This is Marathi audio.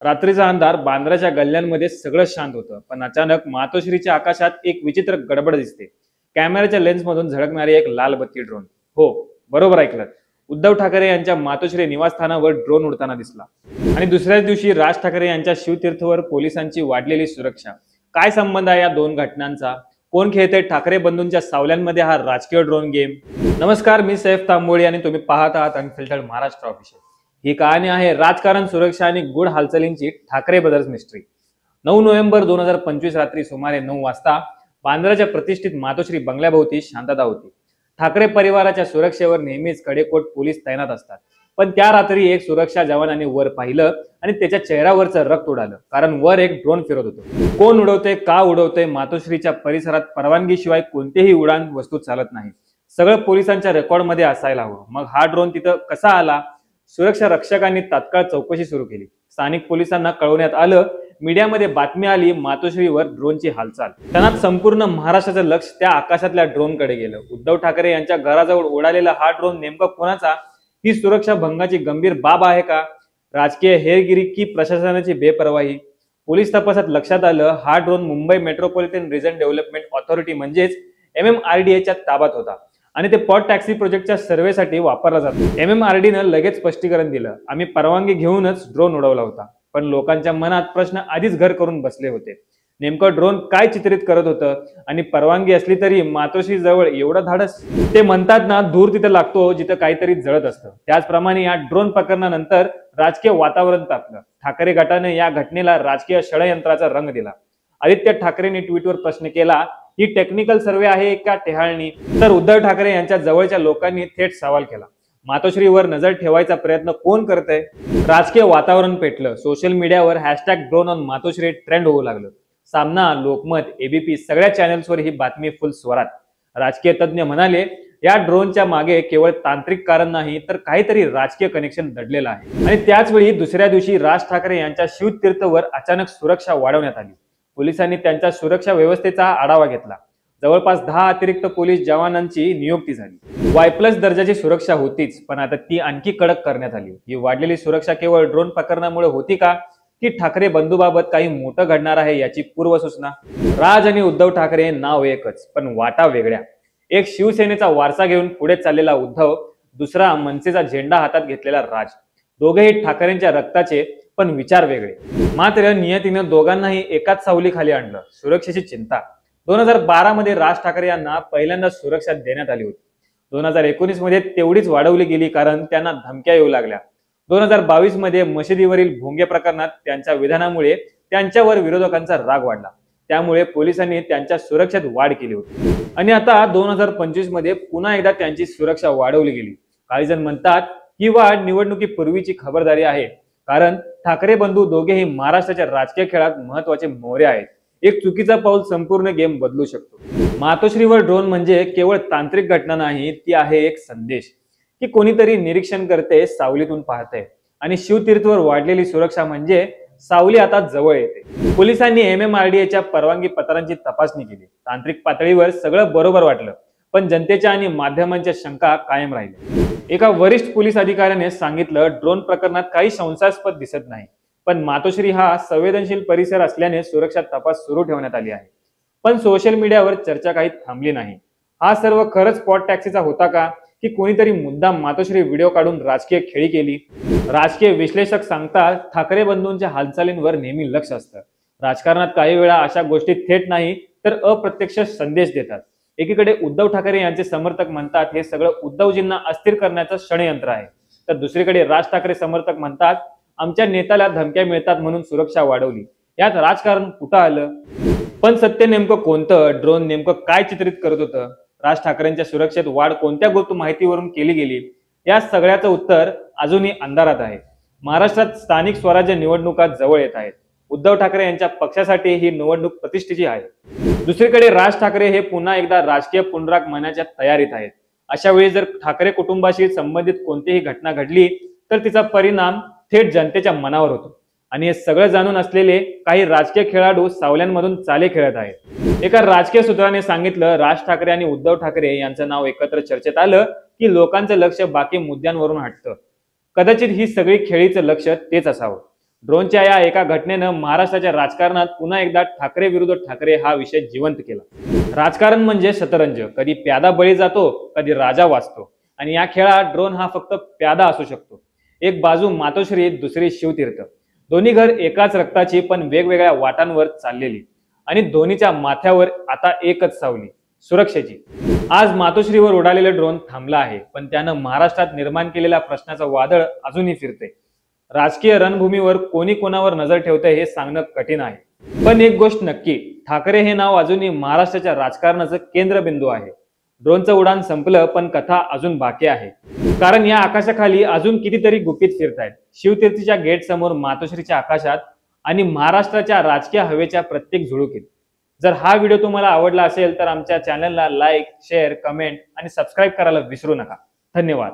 रात्रीचा अंधार बांद्राच्या गल्ल्यांमध्ये सगळं शांत होतं, पण अचानक मातोश्रीच्या आकाशात एक विचित्र गडबड दिसते. कॅमेऱ्याच्या लेन्समधून झळकणारी एक लाल बत्ती ड्रोन. हो, बरोबर ऐकलं. उद्धव ठाकरे यांच्या मातोश्री निवासस्थानावर ड्रोन उडताना दिसला. आणि दुसऱ्याच दिवशी राज ठाकरे यांच्या शिवतीर्थवर पोलिसांची वाढलेली सुरक्षा. काय संबंध आहे या दोन घटनांचा? कोण खेळते ठाकरे बंधूंच्या सावल्यांमध्ये हा राजकीय ड्रोन गेम? नमस्कार, मी सैफ तांबोळी आणि तुम्ही पाहत आहात अनफिल्टर्ड महाराष्ट्र ऑफिशियल. ही कहाणी आहे राजकारण, सुरक्षा आणि गूढ हालचालींची ठाकरे ब्रदर्स मिस्ट्री. 9 नोव्हेंबर 2025 रात्री सुमारे 9 वाजता बांद्राच्या प्रतिष्ठित मातोश्री बंगल्याभोवती शांतता होती. ठाकरे परिवाराच्या सुरक्षेवर नेहमीच कडेकोट पोलीस तैनात असतात, पण त्या रात्री एक सुरक्षा जवानाने वर पाहिलं आणि त्याच्या चेहऱ्यावरचं रक्त उडालं, कारण वर एक ड्रोन फिरत होतं. कोण उडवते, का उडवते? मातोश्रीच्या परिसरात परवानगीशिवाय कोणतेही उडान वस्तू चालत नाही. सगळं पोलिसांच्या रेकॉर्डमध्ये असायला हवं. मग हा ड्रोन तिथं कसा आला? सुरक्षा रक्षकांनी तात्काळ चौकशी सुरू केली. स्थानिक पोलिसांना कळवण्यात आलं. मीडियामध्ये बातमी आली, मातोश्रीवर ड्रोनची हालचाल. त्यांना संपूर्ण महाराष्ट्राचं लक्ष त्या आकाशातल्या ड्रोनकडे गेलं. उद्धव ठाकरे यांच्या घराजवळ उडालेला हा ड्रोन नेमका कोणाचा? ही सुरक्षा भंगाची गंभीर बाब आहे का? राजकीय हेरगिरी की प्रशासनाची बेपरवाही? पोलीस तपासात लक्षात आलं, हा drone Mumbai metropolitan region development authority म्हणजेच MMRDAच्या ताब्यात होता आणि ते पॉट टॅक्सी प्रोजेक्टच्या सर्व्हेसाठी वापरला जातो. MMRDनं लगेच स्पष्टीकरण दिलं, आम्ही परवानगी घेऊनच ड्रोन उडवला होता. पण लोकांच्या मनात प्रश्न आधीच घर करून बसले होते. नेमकं ड्रोन काय चित्रित करत होतं? आणि परवानगी असली तरी मातोश्री जवळ एवढं धाडस? ते म्हणतात ना, धूर तिथं लागतो जिथं काहीतरी जळत असतं. त्याचप्रमाणे या ड्रोन प्रकरणानंतर राजकीय वातावरण तापलं. ठाकरे गटाने या घटनेला राजकीय षडयंत्राचा रंग दिला. आदित्य ठाकरेंनी ट्विटवर प्रश्न केला, ही टेक्निकल सर्वे आहे का टेहाळणी? तर उद्धव ठाकरे यांच्या जवळच्या लोकांनी थेट सवाल केला, मातोश्रीवर नजर ठेवायचा प्रयत्न कोण करतंय? राजकीय वातावरण पेटलं. सोशल मीडियावर #ड्रोन ऑन मातोश्री ट्रेंड होऊ लागलं. सामना, लोकमत, ABP सगळ्या चॅनल्सवर ही बातमी फुल स्वरात. राजकीय तज्ञ म्हणाले, या ड्रोनच्या मागे केवळ तांत्रिक कारण नाही, तर काहीतरी राजकीय कनेक्शन दडलेलं आहे. आणि त्याच वेळी दुसऱ्या दिवशी राज ठाकरे यांच्या शिवतीर्थवर अचानक सुरक्षा वाढवण्यात आली. पोलिसांनी त्यांच्या सुरक्षा व्यवस्थेचा आढावा घेतला. जवळपास 10 अतिरिक्त पोलीस जवानांची नियुक्ती झाली. Y+ दर्जाची सुरक्षा होतीच, पण आता ती आणखी कडक करण्यात आली. ही वाढलेली सुरक्षा केवळ ड्रोन प्रकरणामुळे होती का, की ठाकरे बंधूबाबत काही मोठं घडणार आहे याची पूर्वसूचना? राज आणि उद्धव ठाकरे नाव एकच, पण वाटा वेगळ्या. एक शिवसेनेचा वारसा घेऊन पुढे चाललेला उद्धव, दुसरा मनसेचा झेंडा हातात घेतलेला राज. दोघेही ठाकरेंच्या रक्ताचे, पण विचार वेगळे. मात्र नियतीनं दोघांनाही एकाच सावलीखाली आणलं, सुरक्षेची चिंता. 2012 मध्ये राज ठाकरे यांना पहिल्यांदा सुरक्षा देण्यात आली होती. 2019 मध्ये तेवढीच वाढवली गेली, कारण त्यांना धमक्या येऊ लागल्या. 2022 मध्ये मशिदीवरील भोंगे प्रकरणात त्यांच्या विधानामुळे त्यांच्यावर विरोधकांचा राग वाढला. त्यामुळे पोलिसांनी त्यांच्या सुरक्षेत वाढ केली होती. आणि आता 2025 मध्ये पुन्हा एकदा त्यांची सुरक्षा वाढवली गेली. काही जण म्हणतात, ही वाढ निवडणुकीपूर्वीची खबरदारी आहे, कारण ठाकरे बंधू दोघेही महाराष्ट्राच्या राजकीय खेळात महत्वाचे मोहरे आहेत. एक चुकीचा पाऊल संपूर्ण गेम बदलू शकतो. मातोश्रीवर ड्रोन म्हणजे केवळ तांत्रिक घटना नाही, ती आहे एक संदेश, की कोणीतरी निरीक्षण करते, सावलीतून पाहते. आणि शिवतीर्थवर वाढलेली सुरक्षा म्हणजे सावली आता जवळ येते. पोलिसांनी MMRDAच्या परवानगी पत्रांची तपासणी केली. तांत्रिक पातळीवर सगळं बरोबर वाटलं, पण जनतेच्या आणि माध्यमांच्या शंका कायम राहिल्या. एका वरिष्ठ पोलीस अधिकाऱ्याने सांगितलं, ड्रोन प्रकरणात काही संशयास्पद दिसत नाही, पण मातोश्री हा संवेदनशील परिसर असल्याने सुरक्षा तपास सुरू ठेवण्यात आली आहे. पण सोशल मीडियावर चर्चा काही थांबली नाही. हा सर्व खरंच पॉट टॅक्सीचा होता का, की कोणीतरी मुद्दाम मातोश्री व्हिडिओ काढून राजकीय खेळी केली? राजकीय विश्लेषक सांगतात, ठाकरे बंधूंच्या हालचालींवर नेहमी लक्ष असतं. राजकारणात काही वेळा अशा गोष्टी थेट नाही, तर अप्रत्यक्ष संदेश देतात. एकीकडे उद्धव ठाकरे यांचे समर्थक म्हणतात, हे सगळं उद्धवजींना अस्थिर करण्याचं षडयंत्र आहे. तर दुसरीकडे राज ठाकरे समर्थक म्हणतात, आमच्या नेत्याला धमक्या मिळतात म्हणून सुरक्षा वाढवली. यात राजकारण कुठं आलं? पण सत्य नेमकं कोणतं? ड्रोन नेमकं काय चित्रित करत होतं? राज ठाकरेंच्या सुरक्षेत वाढ कोणत्या गुप्त माहितीवरून केली गेली? या सगळ्याचं उत्तर अजूनही अंधारात आहे. महाराष्ट्रात स्थानिक स्वराज्य निवडणुका जवळ येत आहेत. उद्धव ठाकरे यांच्या पक्षासाठी ही निवडणूक प्रतिष्ठेची आहे. दुसरीकडे राज ठाकरे हे पुन्हा एकदा राजकीय पुनरागमनाच्या तयारीत आहेत. अशा वेळी जर ठाकरे कुटुंबाशी संबंधित कोणतीही घटना घडली, तर तिचा परिणाम थेट जनतेच्या मनावर होतो. आणि हे सगळं जाणून असलेले काही राजकीय खेळाडू सावल्यांमधून चाले खेळत आहेत. एका राजकीय सूत्राने सांगितलं, राज ठाकरे आणि उद्धव ठाकरे यांचं नाव एकत्र चर्चेत आलं, की लोकांचं लक्ष बाकी मुद्द्यांवरून हटतं. कदाचित ही सगळी खेळीचं लक्ष तेच असावं. ड्रोनच्या या एका घटनेनं महाराष्ट्राच्या राजकारणात पुन्हा एकदा ठाकरे विरुद्ध ठाकरे हा विषय जिवंत केला। राजकारण म्हणजे शतरंज, कधी प्यादा बळी जातो, कधी राजा वाचतो, आणि या खेळात ड्रोन हा फक्त प्यादा असू शकतो। एक बाजू मातोश्री, दुसरी शिवतीर्थ, दोन्ही घर एकाच रक्ताची पण वेगवेगळ्या वाटांवर चाललेली, आणि दोन्हीच्या माथ्यावर आता एकच सावली, सुरक्षेची। आज मातोश्रीवर उडालेले ड्रोन थांबला आहे, पण त्यानं महाराष्ट्रात निर्माण केलेल्या प्रश्नाचं वादळ अजूनही फिरते। राजकीय रणभूमीवर कोणी कोणावर नजर ठेवतंय हे सांगणं कठीण आहे, पण एक गोष्ट नक्की, ठाकरे हे नाव अजूनही महाराष्ट्राच्या राजकारणाचं केंद्रबिंदू आहे। ड्रोनचं उडान संपलं, पण कथा अजून बाकी आहे, कारण या आकाशाखाली अजून कितीतरी गुपित फिरतायत। शिवतीर्थीच्या गेट समोर, मातोश्रीच्या आकाशात, आणि महाराष्ट्राच्या राजकीय हवेच्या प्रत्येक झुळुकीत। जर हा व्हिडिओ तुम्हाला आवडला असेल तर आमच्या चॅनलला लाईक, शेअर, कमेंट आणि सबस्क्राईब करायला विसरू नका। धन्यवाद।